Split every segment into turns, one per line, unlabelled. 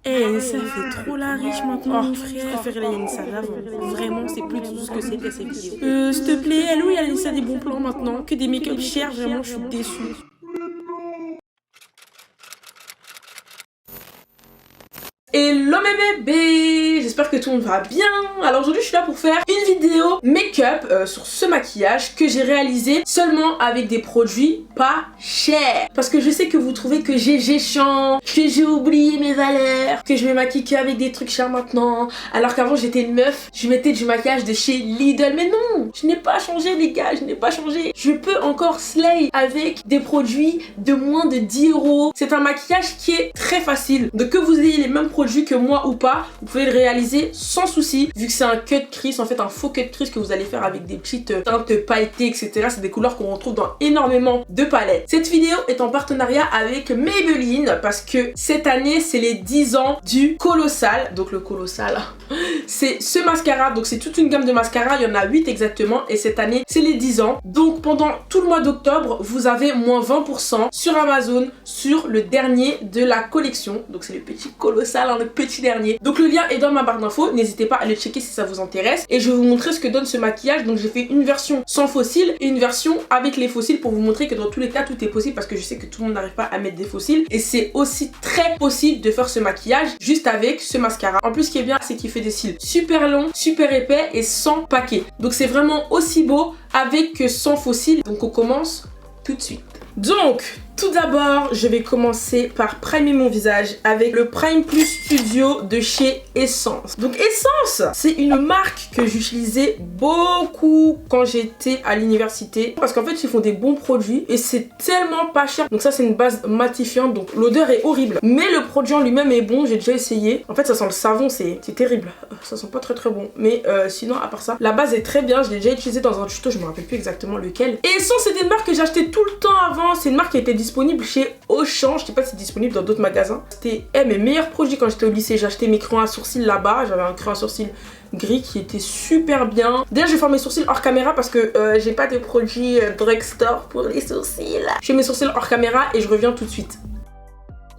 Eh, ça fait trop la riche maintenant. Oh, frère, les Yanissa d'avant. Vraiment, c'est plus tout ce que c'était ces vidéos. S'il te plaît, elle, oui, elle a des bons plans maintenant. Que des make-up chers, vraiment, je suis déçue. Hello mes bébés, j'espère que tout le monde va bien. Alors aujourd'hui je suis là pour faire une vidéo make-up sur ce maquillage que j'ai réalisé seulement avec des produits pas chers. Parce que je sais que vous trouvez que j'ai chiant, que j'ai oublié mes valeurs, que je me maquille qu'avec des trucs chers maintenant. Alors qu'avant j'étais une meuf, je mettais du maquillage de chez Lidl. Mais non, je n'ai pas changé les gars, je n'ai pas changé. Je peux encore slay avec des produits de moins de 10 €. C'est un maquillage qui est très facile. Donc que vous ayez les mêmes produits que moi ou pas, vous pouvez le réaliser sans souci, vu que c'est un cut crease, en fait un faux cut crease que vous allez faire avec des petites teintes pailletées, etc. C'est des couleurs qu'on retrouve dans énormément de palettes. Cette vidéo est en partenariat avec Maybelline parce que cette année c'est les 10 ans du Colossal. Donc le Colossal, c'est ce mascara, donc c'est toute une gamme de mascara, il y en a 8 exactement, et cette année c'est les 10 ans. Donc pendant tout le mois d'octobre, vous avez moins 20% sur Amazon sur le dernier de la collection. Donc c'est le petit Colossal, le petit dernier. Donc le lien est dans ma barre d'infos, n'hésitez pas à le checker si ça vous intéresse. Et je vais vous montrer ce que donne ce maquillage. Donc j'ai fait une version sans faux cils et une version avec les faux cils pour vous montrer que dans tous les cas tout est possible, parce que je sais que tout le monde n'arrive pas à mettre des faux cils. Et c'est aussi très possible de faire ce maquillage juste avec ce mascara. En plus ce qui est bien, c'est qu'il fait des cils super longs, super épais et sans paquet. Donc c'est vraiment aussi beau avec que sans faux cils. Donc on commence tout de suite. Donc, tout d'abord, je vais commencer par primer mon visage avec le Prime Plus Studio de chez Essence. Donc Essence, c'est une marque que j'utilisais beaucoup quand j'étais à l'université, parce qu'en fait ils font des bons produits et c'est tellement pas cher. Donc ça c'est une base matifiante, donc l'odeur est horrible, mais le produit en lui-même est bon, j'ai déjà essayé. En fait ça sent le savon, c'est terrible, ça sent pas très bon, mais sinon à part ça, la base est très bien. Je l'ai déjà utilisé dans un tuto, je me rappelle plus exactement lequel. Et Essence, c'était une marque que j'achetais tout le temps avant. C'est une marque qui était disponible chez Auchan, je sais pas si c'est disponible dans d'autres magasins. C'était mes meilleurs produits quand j'étais au lycée. J'achetais mes crayons à sourcils là-bas, j'avais un crayon à sourcils gris qui était super bien. D'ailleurs je vais faire mes sourcils hors caméra parce que j'ai pas de produits drugstore pour les sourcils. Je fais mes sourcils hors caméra et je reviens tout de suite.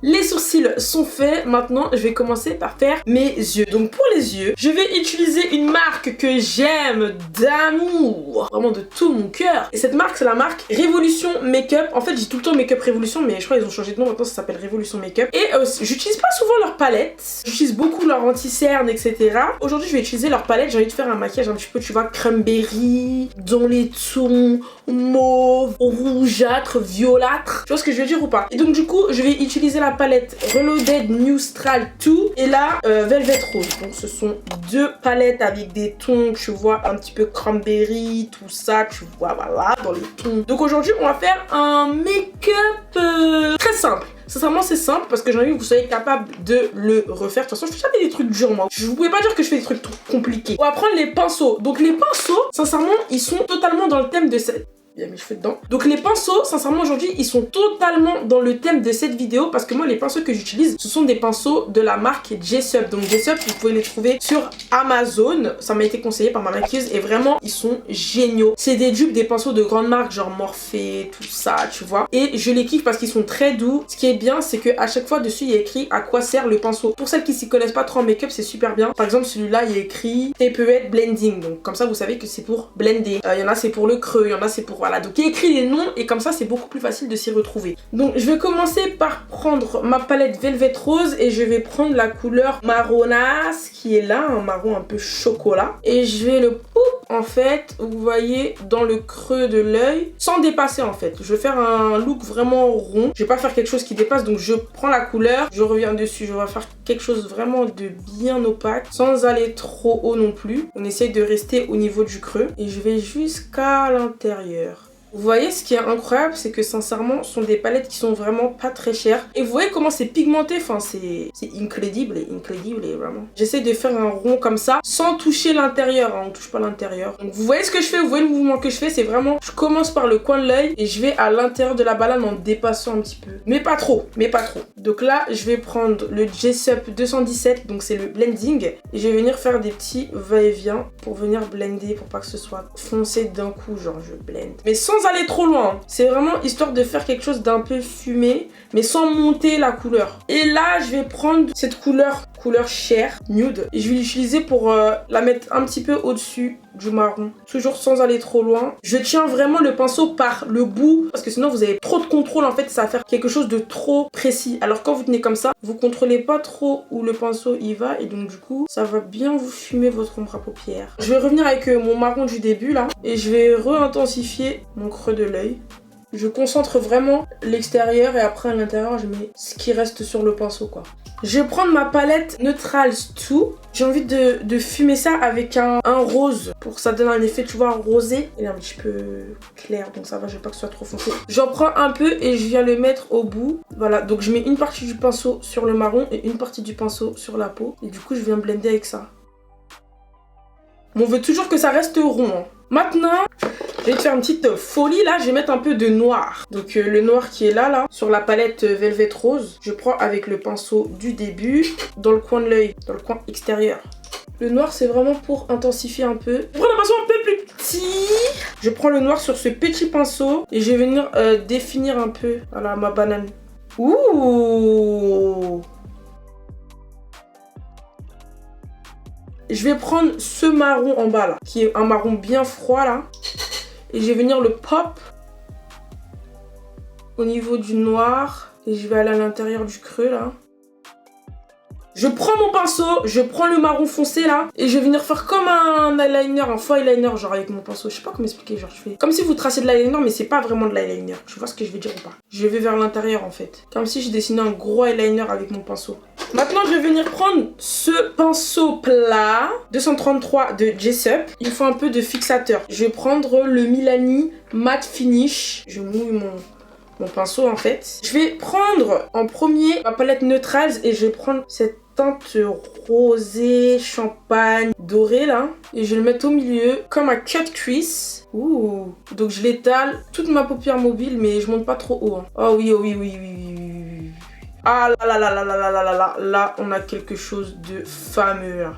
Les sourcils sont faits, maintenant je vais commencer par faire mes yeux. Donc pour les yeux, je vais utiliser une marque que j'aime d'amour, vraiment de tout mon cœur. Et cette marque, c'est la marque Révolution Makeup. En fait j'ai tout le temps Makeup Révolution, mais je crois qu'ils ont changé de nom, maintenant ça s'appelle Révolution Makeup. Et j'utilise pas souvent leur palette, j'utilise beaucoup leur anti-cerne, etc. Aujourd'hui je vais utiliser leur palette, j'ai envie de faire un maquillage un petit peu, tu vois, cranberry, dans les tons mauve, rougeâtre, violâtre. Tu vois ce que je veux dire ou pas? Et donc du coup je vais utiliser la palette Reloaded Neutral 2 et la Velvet Rose. Donc ce sont deux palettes avec des tons, tu vois, un petit peu cranberry, tout ça, tu vois, voilà, dans les tons. Donc aujourd'hui on va faire un make-up très simple. Sincèrement c'est simple parce que j'ai envie que vous soyez capable de le refaire. De toute façon je fais jamais des trucs durs moi. Vous pouvez pas dire que je fais des trucs compliqués. On va prendre les pinceaux. Donc les pinceaux, sincèrement ils sont totalement dans le thème de cette... Il y a mes cheveux dedans. Donc les pinceaux, sincèrement aujourd'hui, ils sont totalement dans le thème de cette vidéo parce que moi les pinceaux que j'utilise, ce sont des pinceaux de la marque Jessup. Donc Jessup, vous pouvez les trouver sur Amazon. Ça m'a été conseillé par ma maquilleuse et vraiment, ils sont géniaux. C'est des dupes des pinceaux de grandes marques genre Morphe, tout ça, tu vois. Et je les kiffe parce qu'ils sont très doux. Ce qui est bien, c'est que à chaque fois dessus, il y a écrit à quoi sert le pinceau. Pour celles qui s'y connaissent pas trop en make-up, c'est super bien. Par exemple, celui-là, il y a écrit TPE Blending. Donc comme ça, vous savez que c'est pour blender. Il y en a, c'est pour le creux. Il y en a, c'est pour... Voilà, donc il écrit les noms et comme ça c'est beaucoup plus facile de s'y retrouver. Donc je vais commencer par prendre ma palette Velvet Rose et je vais prendre la couleur marronasse qui est là, un marron un peu chocolat. Et je vais le poup en fait, vous voyez, dans le creux de l'œil, sans dépasser en fait. Je vais faire un look vraiment rond. Je vais pas faire quelque chose qui dépasse, donc je prends la couleur, je reviens dessus, je vais faire quelque chose vraiment de bien opaque, sans aller trop haut non plus. On essaye de rester au niveau du creux et je vais jusqu'à l'intérieur. Vous voyez, ce qui est incroyable, c'est que sincèrement, ce sont des palettes qui sont vraiment pas très chères. Et vous voyez comment c'est pigmenté, enfin c'est incredible, vraiment. J'essaie de faire un rond comme ça, sans toucher l'intérieur, hein, on touche pas l'intérieur. Donc vous voyez ce que je fais, vous voyez le mouvement que je fais, c'est vraiment, je commence par le coin de l'œil et je vais à l'intérieur de la banane en dépassant un petit peu. Mais pas trop, mais pas trop. Donc là, je vais prendre le Jessup 217, donc c'est le blending. Et je vais venir faire des petits va-et-vient pour venir blender, pour pas que ce soit foncé d'un coup, genre je blende. Mais sans sans aller trop loin. C'est vraiment histoire de faire quelque chose d'un peu fumé, mais sans monter la couleur. Et là, je vais prendre cette couleur chair, nude, et je vais l'utiliser pour la mettre un petit peu au-dessus du marron. Toujours sans aller trop loin. Je tiens vraiment le pinceau par le bout, parce que sinon vous avez trop de contrôle. En fait, ça va faire quelque chose de trop précis. Alors quand vous tenez comme ça, vous contrôlez pas trop où le pinceau y va, et donc du coup, ça va bien vous fumer votre ombre à paupières. Je vais revenir avec mon marron du début là, et je vais re-intensifier mon creux de l'œil. Je concentre vraiment l'extérieur et après à l'intérieur, je mets ce qui reste sur le pinceau quoi. Je vais prendre ma palette Neutrals 2. J'ai envie de fumer ça avec un rose pour que ça donne un effet, tu vois, rosé. Il est un petit peu clair, donc ça va, je veux pas que ce soit trop foncé. J'en prends un peu et je viens le mettre au bout. Voilà, donc je mets une partie du pinceau sur le marron et une partie du pinceau sur la peau. Et du coup, je viens blender avec ça. Bon, on veut toujours que ça reste rond. Hein. Maintenant, je vais te faire une petite folie là, je vais mettre un peu de noir. Donc le noir qui est là, sur la palette Velvet Rose, je prends avec le pinceau du début, dans le coin de l'œil, dans le coin extérieur. Le noir c'est vraiment pour intensifier un peu. Je prends un pinceau un peu plus petit. Je prends le noir sur ce petit pinceau et je vais venir définir un peu, voilà, ma banane. Ouh! Je vais prendre ce marron en bas là, qui est un marron bien froid là. Et je vais venir le pop au niveau du noir. Et je vais aller à l'intérieur du creux là. Je prends mon pinceau, je prends le marron foncé là. Et je vais venir faire comme un eyeliner, un faux eyeliner genre avec mon pinceau. Je sais pas comment expliquer, genre je fais comme si vous tracez de l'eyeliner mais c'est pas vraiment de l'eyeliner. Tu vois ce que je veux dire ou pas? Je vais vers l'intérieur en fait. Comme si je dessinais un gros eyeliner avec mon pinceau. Maintenant, je vais venir prendre ce pinceau plat 233 de Jessup. Il faut un peu de fixateur. Je vais prendre le Milani Matte Finish. Je mouille mon pinceau en fait. Je vais prendre en premier ma palette Neutrals et je vais prendre cette teinte rosée, champagne, dorée là. Et je vais le mettre au milieu comme un cut crease. Ouh. Donc je l'étale toute ma paupière mobile mais je monte pas trop haut. Hein. Oh oui, oh oui, oui, oui, oui, oui. Ah là là là là là là là là là, là on a quelque chose de fameux là.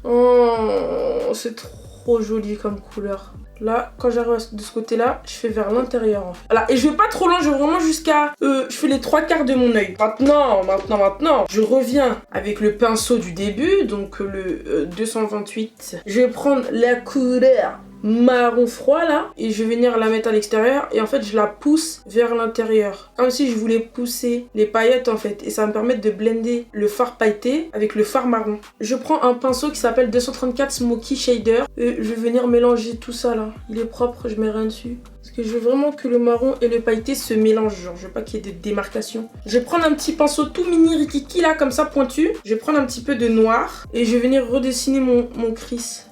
Oh, c'est trop joli comme couleur. Là, quand j'arrive de ce côté-là, je fais vers l'intérieur en fait. Voilà, et je vais pas trop loin, je vais vraiment jusqu'à... je fais les 3/4 de mon œil. Maintenant, je reviens avec le pinceau du début, donc le 228. Je vais prendre la couleur marron froid là et je vais venir la mettre à l'extérieur et en fait je la pousse vers l'intérieur comme si je voulais pousser les paillettes en fait et ça va me permettre de blender le fard pailleté avec le fard marron. Je prends un pinceau qui s'appelle 234 Smoky Shader et je vais venir mélanger tout ça là. Il est propre, je mets rien dessus parce que je veux vraiment que le marron et le pailleté se mélangent, genre je veux pas qu'il y ait de démarcation. Je vais prendre un petit pinceau tout mini rikiki là comme ça pointu. Je vais prendre un petit peu de noir et je vais venir redessiner mon crease.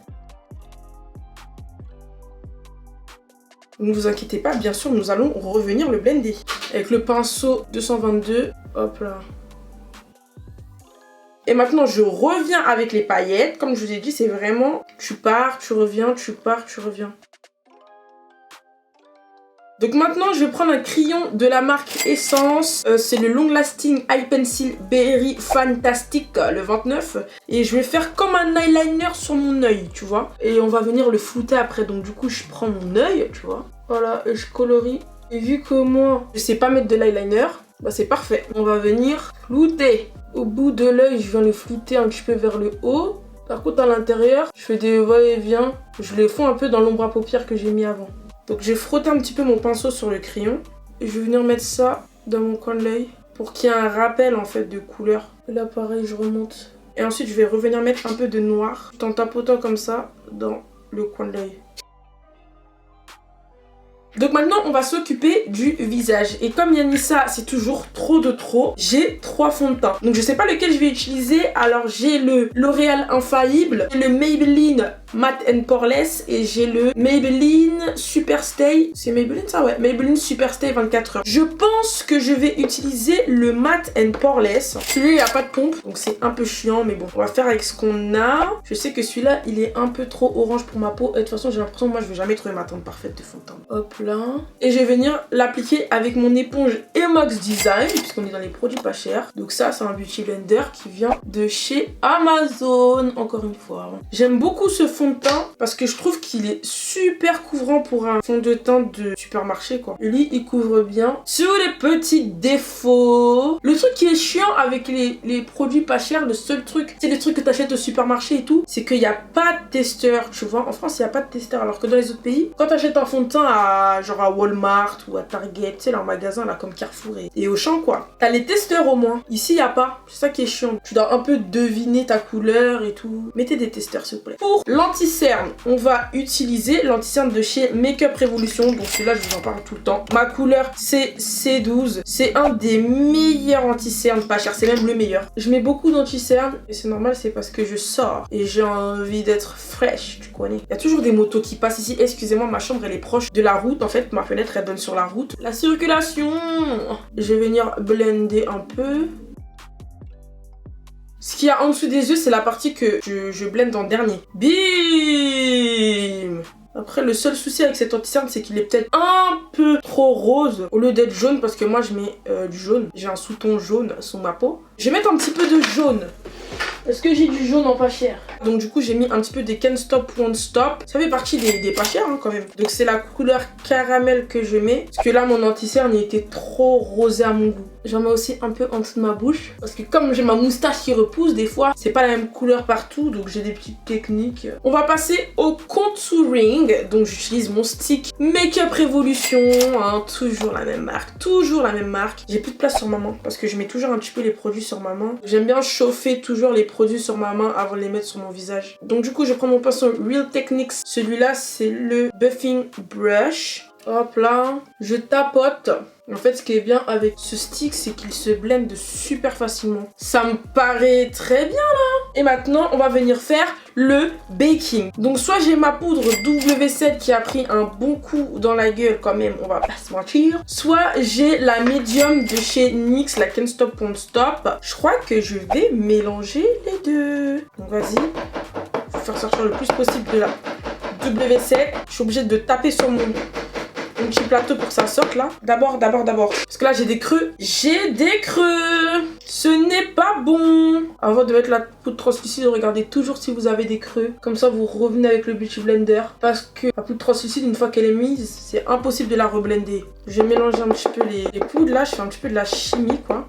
Ne vous inquiétez pas, bien sûr, nous allons revenir le blender. Avec le pinceau 222, hop là. Et maintenant, je reviens avec les paillettes. Comme je vous ai dit, c'est vraiment, tu pars, tu reviens, tu pars, tu reviens. Donc maintenant, je vais prendre un crayon de la marque Essence. C'est le Long Lasting Eye Pencil Berry Fantastic, le 29. Et je vais faire comme un eyeliner sur mon œil, tu vois. Et on va venir le flouter après. Donc du coup, je prends mon œil, tu vois. Voilà, et je colorie. Et vu que moi, je sais pas mettre de l'eyeliner, bah c'est parfait. On va venir flouter. Au bout de l'œil, je viens le flouter un petit peu vers le haut. Par contre, à l'intérieur, je fais des va-et-vient. Je les fonds un peu dans l'ombre à paupières que j'ai mis avant. Donc j'ai frotté un petit peu mon pinceau sur le crayon et je vais venir mettre ça dans mon coin de l'œil pour qu'il y ait un rappel en fait de couleur. Et là pareil, je remonte. Et ensuite je vais revenir mettre un peu de noir en tapotant comme ça dans le coin de l'œil. Donc maintenant on va s'occuper du visage. Et comme Yanissa c'est toujours trop de trop, j'ai 3 fonds de teint. Donc je sais pas lequel je vais utiliser. Alors j'ai le L'Oréal Infaillible, le Maybelline Matte and Poreless et j'ai le Maybelline Superstay. C'est Maybelline ça? Ouais, Maybelline Superstay 24 heures. Je pense que je vais utiliser le Matte and Poreless. Celui-là il n'y a pas de pompe donc c'est un peu chiant mais bon. On va faire avec ce qu'on a. Je sais que celui-là il est un peu trop orange pour ma peau. Et de toute façon j'ai l'impression que moi je vais jamais trouver ma teinte parfaite de fond de teint. Hop là. Et je vais venir l'appliquer avec mon éponge Emox Design puisqu'on est dans les produits pas chers. Donc ça c'est un beauty blender qui vient de chez Amazon encore une fois. J'aime beaucoup ce fond de teint parce que je trouve qu'il est super couvrant pour un fond de teint de supermarché quoi. Lui il couvre bien tous les petits défauts. Le truc qui est chiant avec les produits pas chers, le seul truc, c'est les trucs que t'achètes au supermarché et tout, c'est qu'il n'y a pas de testeur, tu vois. En France il n'y a pas de testeur alors que dans les autres pays, quand t'achètes un fond de teint à genre à Walmart ou à Target, tu sais leur magasin là comme Carrefour et Auchan quoi, t'as les testeurs au moins. Ici il n'y a pas, c'est ça qui est chiant. Tu dois un peu deviner ta couleur et tout. Mettez des testeurs s'il vous plaît. Pour l'anti-cerne, on va utiliser l'anti-cerne de chez Makeup Revolution. Donc celui-là je vous en parle tout le temps. Ma couleur c'est C12. C'est un des meilleurs anti-cernes pas cher, c'est même le meilleur. Je mets beaucoup d'anti-cernes et c'est normal, c'est parce que je sors et j'ai envie d'être fraîche, tu connais. Il y a toujours des motos qui passent ici. Excusez-moi, ma chambre elle est proche de la route. En fait ma fenêtre elle donne sur la route. La circulation. Je vais venir blender un peu. Ce qu'il y a en dessous des yeux, c'est la partie que je blende en dernier. Bim! Après, le seul souci avec cet anti-cerne, c'est qu'il est peut-être un peu trop rose au lieu d'être jaune parce que moi, je mets du jaune. J'ai un sous-ton jaune sous ma peau. Je vais mettre un petit peu de jaune. Est-ce que j'ai du jaune en pas cher? Donc du coup j'ai mis un petit peu des Can't Stop Won't Stop. Ça fait partie des pas chers hein, quand même. Donc c'est la couleur caramel que je mets. Parce que là mon anti-cerne il était trop rosé à mon goût. J'en mets aussi un peu en dessous de ma bouche. Parce que comme j'ai ma moustache qui repousse des fois, c'est pas la même couleur partout. Donc j'ai des petites techniques. On va passer au contouring. Donc j'utilise mon stick Makeup Revolution. Hein, toujours la même marque. Toujours la même marque. J'ai plus de place sur ma main. Parce que je mets toujours un petit peu les produits sur ma main. J'aime bien chauffer toujours les produits sur ma main avant de les mettre sur mon visage. Donc du coup je prends mon pinceau Real Techniques. Celui-là c'est le Buffing Brush. Hop là, je tapote. En fait ce qui est bien avec ce stick c'est qu'il se blende super facilement. Ça me paraît très bien là. Et maintenant on va venir faire le baking. Donc soit j'ai ma poudre W7 qui a pris un bon coup dans la gueule quand même, on va pas se mentir. Soit j'ai la médium de chez NYX, la Can't Stop Won't Stop. Je crois que je vais mélanger les deux. Donc vas-y, faut faire sortir le plus possible de la W7. Je suis obligée de taper sur mon petit plateau pour que ça sorte là. D'abord. Parce que là j'ai des creux. J'ai des creux. Ce n'est pas bon. Avant de mettre la poudre translucide, regardez toujours si vous avez des creux. Comme ça vous revenez avec le Beauty Blender. Parce que la poudre translucide, une fois qu'elle est mise, c'est impossible de la reblender. Je vais mélanger un petit peu les poudres là. Je fais un petit peu de la chimie quoi.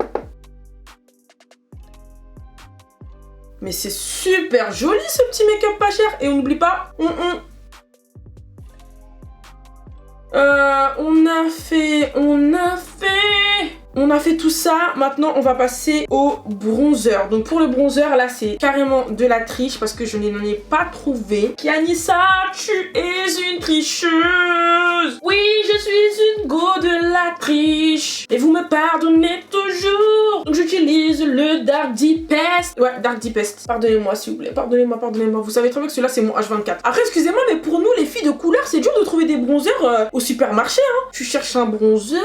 Mais c'est super joli ce petit make-up pas cher. Et on n'oublie pas, on a fait tout ça. Maintenant on va passer au bronzer. Donc pour le bronzer là c'est carrément de la triche parce que je n'en ai pas trouvé. Kianissa, tu es une tricheuse. Oui, je suis une go de la triche. Et vous me pardonnez toujours. Donc j'utilise le Dark Deepest. Ouais, Dark Deepest. Pardonnez-moi s'il vous plaît. Pardonnez-moi. Vous savez très bien que celui-là c'est mon H24. Après excusez-moi mais pour nous les filles de couleur c'est dur de trouver des bronzers au supermarché hein. Tu cherches un bronzer.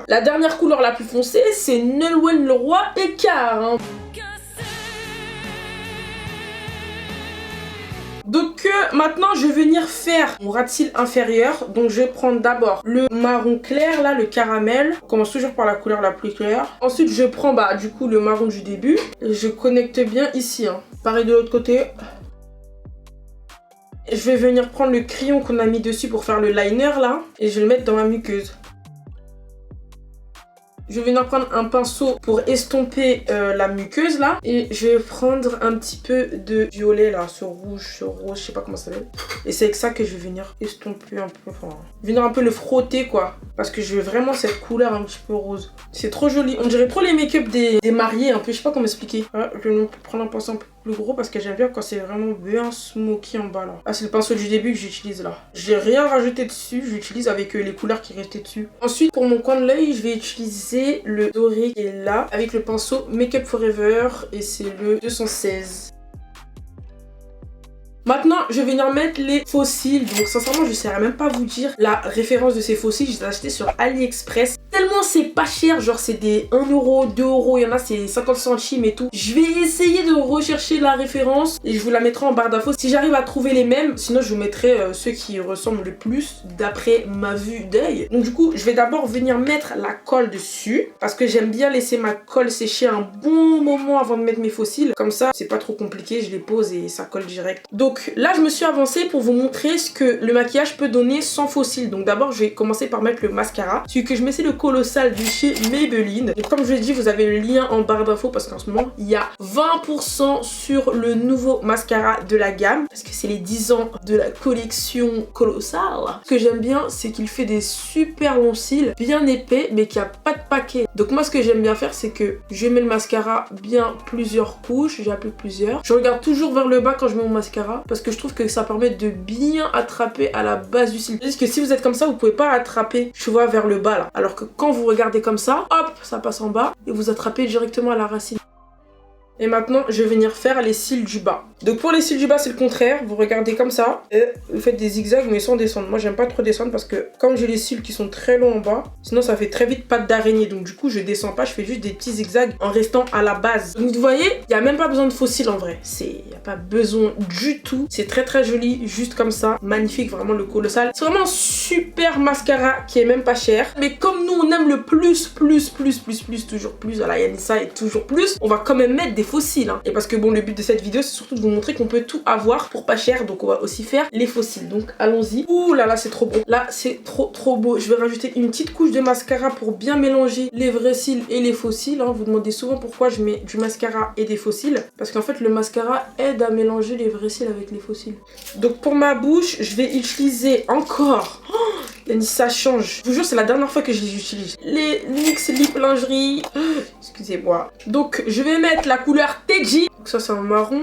La dernière couleur la plus foncée c'est Nolwenn Leroy Écart hein. Donc maintenant je vais venir faire mon ras de cils inférieur. Donc je vais prendre d'abord le marron clair là, le caramel. On commence toujours par la couleur la plus claire. Ensuite je prends du coup le marron du début. Et je connecte bien ici hein. Pareil de l'autre côté. Et je vais venir prendre le crayon qu'on a mis dessus pour faire le liner là. Et je vais le mettre dans ma muqueuse. Je vais venir prendre un pinceau pour estomper la muqueuse là. Et je vais prendre un petit peu de violet là, ce rouge, ce rose, je sais pas comment ça s'appelle. Et c'est avec ça que je vais venir estomper un peu, enfin, venir un peu le frotter quoi. Parce que je veux vraiment cette couleur un petit peu rose. C'est trop joli, on dirait trop les make-up des mariés un peu, je sais pas comment expliquer. Ouais, je vais prendre un pinceau un peu plus gros parce que j'aime bien quand c'est vraiment bien smoky en bas là. Ah c'est le pinceau du début que j'utilise là. J'ai rien rajouté dessus, j'utilise avec les couleurs qui restaient dessus. Ensuite pour mon coin de l'œil je vais utiliser le doré qui est là avec le pinceau Make Up Forever et c'est le 216. Maintenant, je vais venir mettre les faux cils. Donc sincèrement, je ne saurais même pas vous dire la référence de ces faux cils. Je les ai achetés sur AliExpress. Tellement c'est pas cher, genre c'est des 1 euro, 2 euros, il y en a c'est 50 centimes et tout. Je vais essayer de rechercher la référence et je vous la mettrai en barre d'infos si j'arrive à trouver les mêmes. Sinon je vous mettrai ceux qui ressemblent le plus d'après ma vue d'œil. Donc du coup, je vais d'abord venir mettre la colle dessus parce que j'aime bien laisser ma colle sécher un bon moment avant de mettre mes faux cils. Comme ça, c'est pas trop compliqué, je les pose et ça colle direct. Donc Donc là je me suis avancée pour vous montrer ce que le maquillage peut donner sans faux cils. Donc d'abord je vais commencer par mettre le mascara. Celui que je mets c'est le Colossal de chez Maybelline. Et comme je l'ai dit, vous avez le lien en barre d'infos parce qu'en ce moment il y a 20% sur le nouveau mascara de la gamme. Parce que c'est les 10 ans de la collection Colossal. Ce que j'aime bien c'est qu'il fait des super longs cils, bien épais mais qu'il n'y a pas de paquet. Donc moi ce que j'aime bien faire c'est que je mets le mascara bien plusieurs couches, j'applique plusieurs. Je regarde toujours vers le bas quand je mets mon mascara parce que je trouve que ça permet de bien attraper à la base du cil. C'est-à-dire que si vous êtes comme ça, vous pouvez pas attraper, tu vois, vers le bas là. Alors que quand vous regardez comme ça, hop, ça passe en bas et vous attrapez directement à la racine. Et maintenant, je vais venir faire les cils du bas. Donc pour les cils du bas, c'est le contraire. Vous regardez comme ça et vous faites des zigzags mais sans descendre. Moi, j'aime pas trop descendre parce que comme j'ai les cils qui sont très longs en bas, sinon ça fait très vite patte d'araignée. Donc du coup, je descends pas, je fais juste des petits zigzags en restant à la base. Donc vous voyez, il n'y a même pas besoin de faux cils en vrai. Il n'y a pas besoin du tout. C'est très très joli, juste comme ça. Magnifique, vraiment le Colossal. C'est vraiment un super mascara qui est même pas cher. Mais comme nous, on aime le plus, toujours plus. Voilà, Yanissa est toujours plus. On va quand même mettre des faux cils hein. Et parce que bon, le but de cette vidéo c'est surtout de vous montrer qu'on peut tout avoir pour pas cher, donc on va aussi faire les faux cils. Donc allons-y. Ouh là là, c'est trop beau. Là c'est trop beau. Je vais rajouter une petite couche de mascara pour bien mélanger les vrais cils et les faux cils hein. Vous demandez souvent pourquoi je mets du mascara et des faux cils, parce qu'en fait le mascara aide à mélanger les vrais cils avec les faux cils. Donc pour ma bouche je vais utiliser encore ça change. Je vous jure, c'est la dernière fois que je les utilise. Les NYX Lip Lingerie. Excusez-moi. Donc, je vais mettre la couleur Teji. Donc ça, c'est un marron.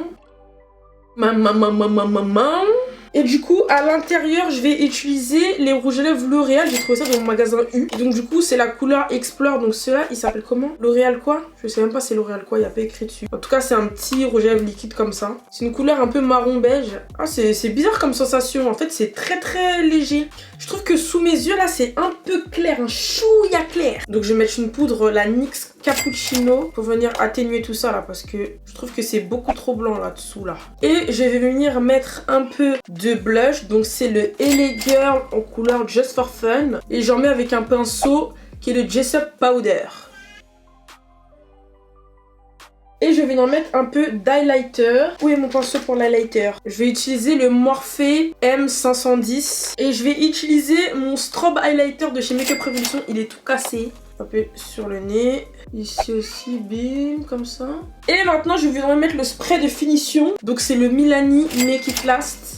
Et du coup, à l'intérieur, je vais utiliser les rouges à lèvres L'Oréal. J'ai trouvé ça dans mon magasin U. Et donc, du coup, c'est la couleur Explore. Donc, ceux-là, il s'appelle comment? L'Oréal quoi? Je sais même pas c'est L'Oréal quoi, il n'y a pas écrit dessus. En tout cas, c'est un petit rouge à lèvres liquide comme ça. C'est une couleur un peu marron beige. Ah, c'est bizarre comme sensation. En fait, c'est très très léger. Je trouve que sous mes yeux, là, c'est un peu clair. Un chouïa clair. Donc, je vais mettre une poudre, la NYX Cappuccino, pour venir atténuer tout ça là, parce que je trouve que c'est beaucoup trop blanc là-dessous là. Et je vais venir mettre un peu de blush. Donc, c'est le LA Girl en couleur Just for Fun. Et j'en mets avec un pinceau qui est le Jessup Powder. Et je vais en mettre un peu d'highlighter. Où est mon pinceau pour l'highlighter? Je vais utiliser le Morphe M510. Et je vais utiliser mon strobe highlighter de chez Makeup Revolution. Il est tout cassé. Un peu sur le nez. Ici aussi, bim, comme ça. Et maintenant, je vais mettre le spray de finition. Donc c'est le Milani Make It Last.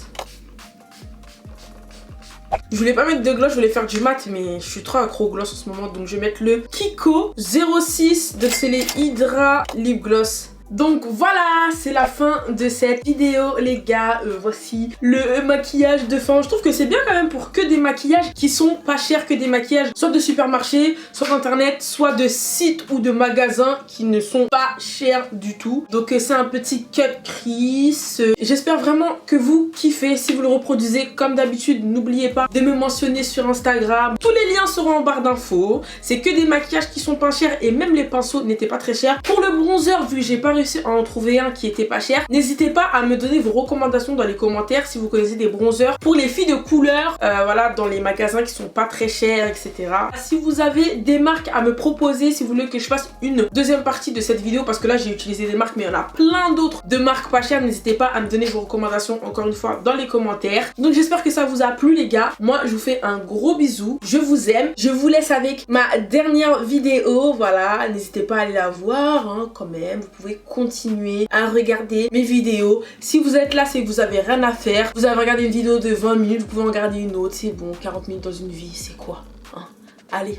Je voulais pas mettre de gloss, je voulais faire du mat, mais je suis trop accro au gloss en ce moment. Donc je vais mettre le Kiko 06. Donc c'est les Hydra Lip Gloss. Donc voilà, c'est la fin de cette vidéo les gars. Voici le maquillage de fin. Je trouve que c'est bien quand même pour que des maquillages qui sont pas chers, que des maquillages soit de supermarché, soit d'internet, soit de sites ou de magasins qui ne sont pas chers du tout. Donc c'est un petit cut crease. J'espère vraiment que vous kiffez. Si vous le reproduisez comme d'habitude, n'oubliez pas de me mentionner sur Instagram. Tous les liens seront en barre d'infos. C'est que des maquillages qui sont pas chers et même les pinceaux n'étaient pas très chers. Pour le bronzer, vu que j'ai pas réussi à en trouver un qui était pas cher, n'hésitez pas à me donner vos recommandations dans les commentaires si vous connaissez des bronzers pour les filles de couleur, voilà, dans les magasins qui sont pas très chers, etc. Si vous avez des marques à me proposer, si vous voulez que je fasse une deuxième partie de cette vidéo, parce que là j'ai utilisé des marques mais il y en a plein d'autres de marques pas chères, n'hésitez pas à me donner vos recommandations encore une fois dans les commentaires. Donc j'espère que ça vous a plu les gars. Moi je vous fais un gros bisou, je vous aime, je vous laisse avec ma dernière vidéo, voilà, n'hésitez pas à aller la voir hein, quand même, vous pouvez continuer à regarder mes vidéos. Si vous êtes là, c'est que vous avez rien à faire. Vous avez regardé une vidéo de 20 minutes, vous pouvez en regarder une autre. C'est bon, 40 minutes dans une vie, c'est quoi hein? Allez.